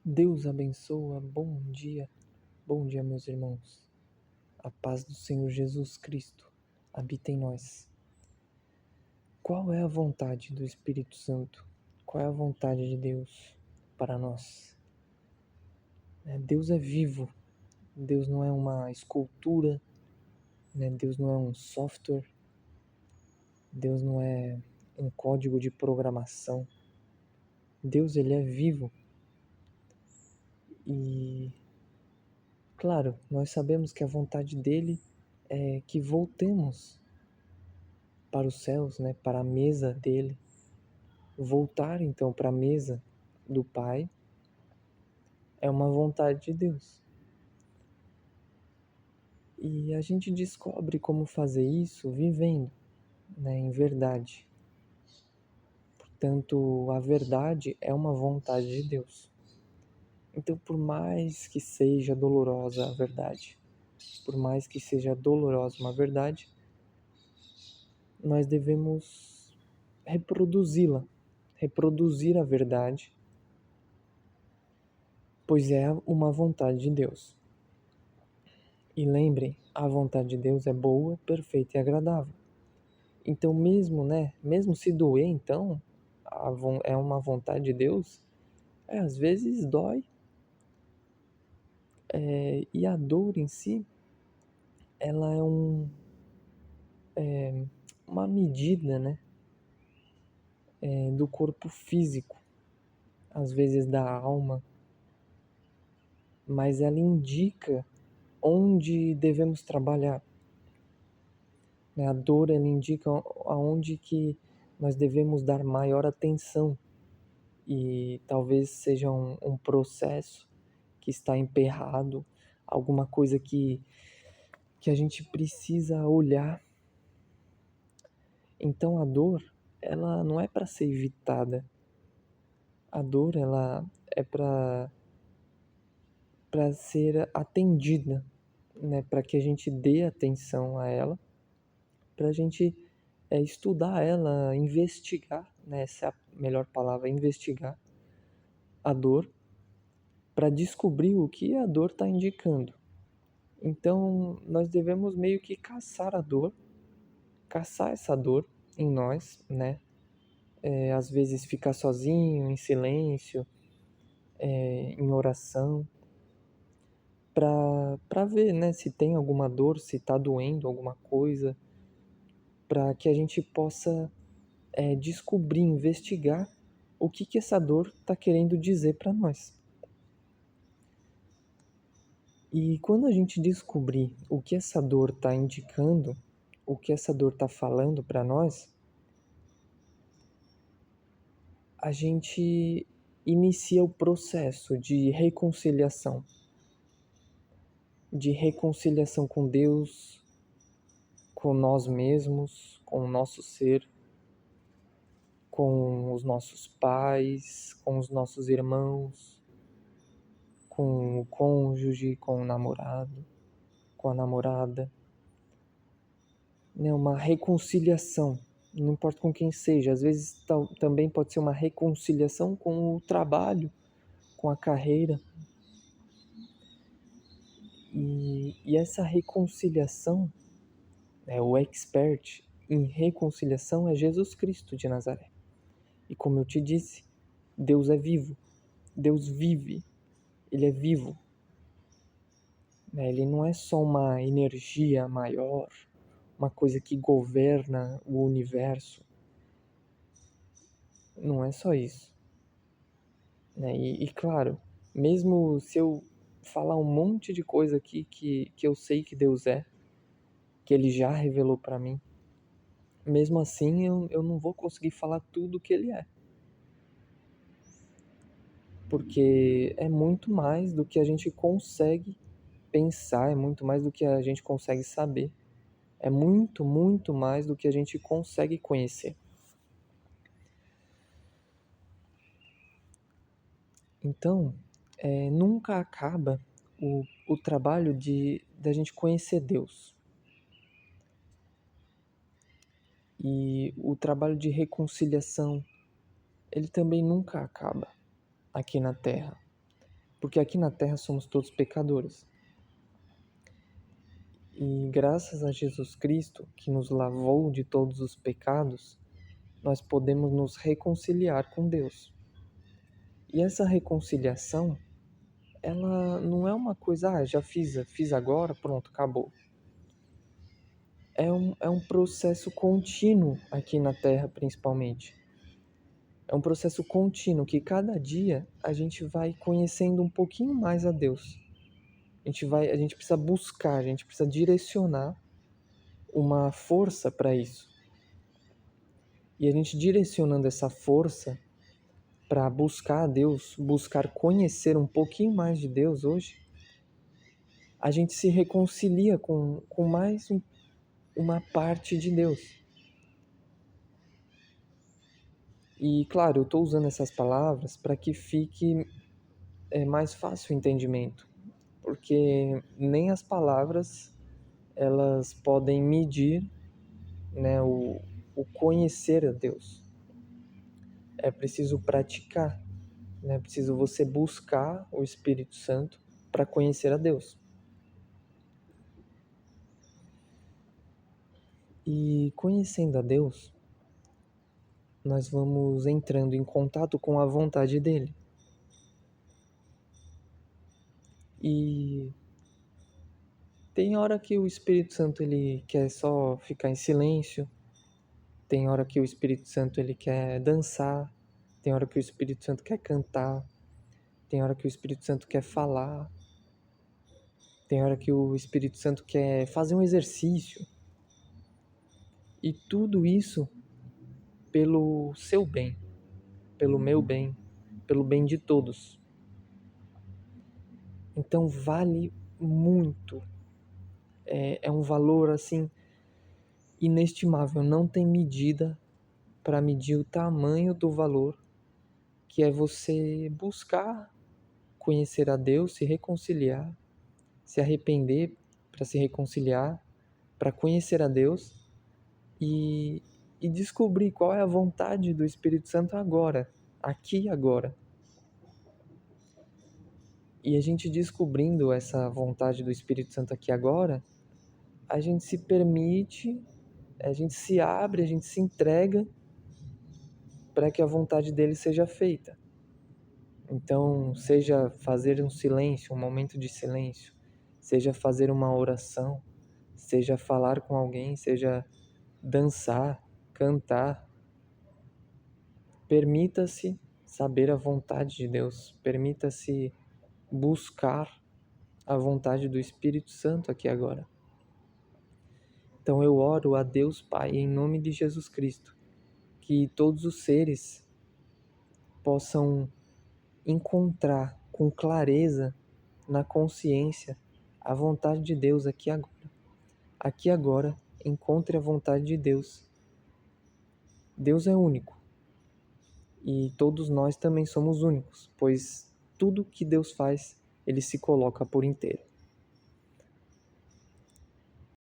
Deus abençoa, bom dia, meus irmãos. A paz do Senhor Jesus Cristo habita em nós. Qual é a vontade do Espírito Santo? Qual é a vontade de Deus para nós? Deus é vivo, Deus não é uma escultura, Deus não é um software, Deus não é um código de programação. Deus, ele é vivo. E, claro, nós sabemos que a vontade dele é que voltemos para os céus, para a mesa dele, voltar então para a mesa do Pai é uma vontade de Deus. E a gente descobre como fazer isso vivendo, em verdade. Portanto, a verdade é uma vontade de Deus. Então, por mais que seja dolorosa a verdade, por mais que seja dolorosa uma verdade, nós devemos reproduzi-la, reproduzir a verdade, pois é uma vontade de Deus. E lembrem, a vontade de Deus é boa, perfeita e agradável. Então mesmo se doer, então, é uma vontade de Deus, às vezes dói, e a dor em si, ela é uma medida, do corpo físico, às vezes da alma, mas ela indica onde devemos trabalhar. A dor, ela indica aonde que nós devemos dar maior atenção e talvez seja um processo que está emperrado, alguma coisa que a gente precisa olhar. Então a dor, ela não é para ser evitada. A dor, ela é para ser atendida, para que a gente dê atenção a ela, para a gente estudar ela, investigar, essa é a melhor palavra, investigar a dor, para descobrir o que a dor está indicando. Então, nós devemos meio que caçar a dor, caçar essa dor em nós, às vezes ficar sozinho, em silêncio, em oração, para ver, se tem alguma dor, se está doendo alguma coisa, para que a gente possa descobrir, investigar o que essa dor está querendo dizer para nós. E quando a gente descobrir o que essa dor está indicando, o que essa dor está falando para nós, a gente inicia o processo de reconciliação com Deus, com nós mesmos, com o nosso ser, com os nossos pais, com os nossos irmãos, com o cônjuge, com o namorado, com a namorada. Uma reconciliação, não importa com quem seja, às vezes também pode ser uma reconciliação com o trabalho, com a carreira. E essa reconciliação, o expert em reconciliação é Jesus Cristo de Nazaré. E como eu te disse, Deus é vivo, Deus vive, Ele é vivo. Ele não é só uma energia maior, uma coisa que governa o universo. Não é só isso. E claro, mesmo se eu falar um monte de coisa aqui que eu sei que Deus é, que Ele já revelou para mim, mesmo assim eu não vou conseguir falar tudo que Ele é. Porque é muito mais do que a gente consegue pensar, é muito mais do que a gente consegue saber. É muito, muito mais do que a gente consegue conhecer. Então, nunca acaba o trabalho da gente conhecer Deus. E o trabalho de reconciliação, ele também nunca acaba aqui na Terra. porque aqui na Terra somos todos pecadores. E graças a Jesus Cristo, que nos lavou de todos os pecados, nós podemos nos reconciliar com Deus. E essa reconciliação, ela não é uma coisa, já fiz agora, pronto, acabou. É um processo contínuo aqui na Terra, principalmente. É um processo contínuo que cada dia a gente vai conhecendo um pouquinho mais a Deus. A gente precisa buscar, a gente precisa direcionar uma força para isso. E a gente direcionando essa força para buscar a Deus, buscar conhecer um pouquinho mais de Deus hoje, a gente se reconcilia com mais uma parte de Deus. E claro, eu estou usando essas palavras para que fique mais fácil o entendimento, porque nem as palavras elas podem medir, né, o conhecer a Deus. É preciso praticar, né? É preciso você buscar o Espírito Santo para conhecer a Deus. E conhecendo a Deus, nós vamos entrando em contato com a vontade dele. E tem hora que o Espírito Santo ele quer só ficar em silêncio, tem hora que o Espírito Santo ele quer dançar, tem hora que o Espírito Santo quer cantar, tem hora que o Espírito Santo quer falar, tem hora que o Espírito Santo quer fazer um exercício. E tudo isso pelo seu bem, pelo meu bem, pelo bem de todos. Então vale muito. É um valor assim inestimável, não tem medida para medir o tamanho do valor que é você buscar conhecer a Deus, se reconciliar, se arrepender para se reconciliar, para conhecer a Deus e descobrir qual é a vontade do Espírito Santo agora, aqui e agora. E a gente descobrindo essa vontade do Espírito Santo aqui agora, a gente se permite, a gente se abre, a gente se entrega para que a vontade dele seja feita. Então, seja fazer um silêncio, um momento de silêncio, seja fazer uma oração, seja falar com alguém, seja dançar, cantar. Permita-se saber a vontade de Deus, permita-se buscar a vontade do Espírito Santo aqui agora. Então eu oro a Deus Pai em nome de Jesus Cristo, que todos os seres possam encontrar com clareza na consciência a vontade de Deus aqui agora. Aqui agora, encontre a vontade de Deus. Deus é único e todos nós também somos únicos, pois tudo que Deus faz, ele se coloca por inteiro.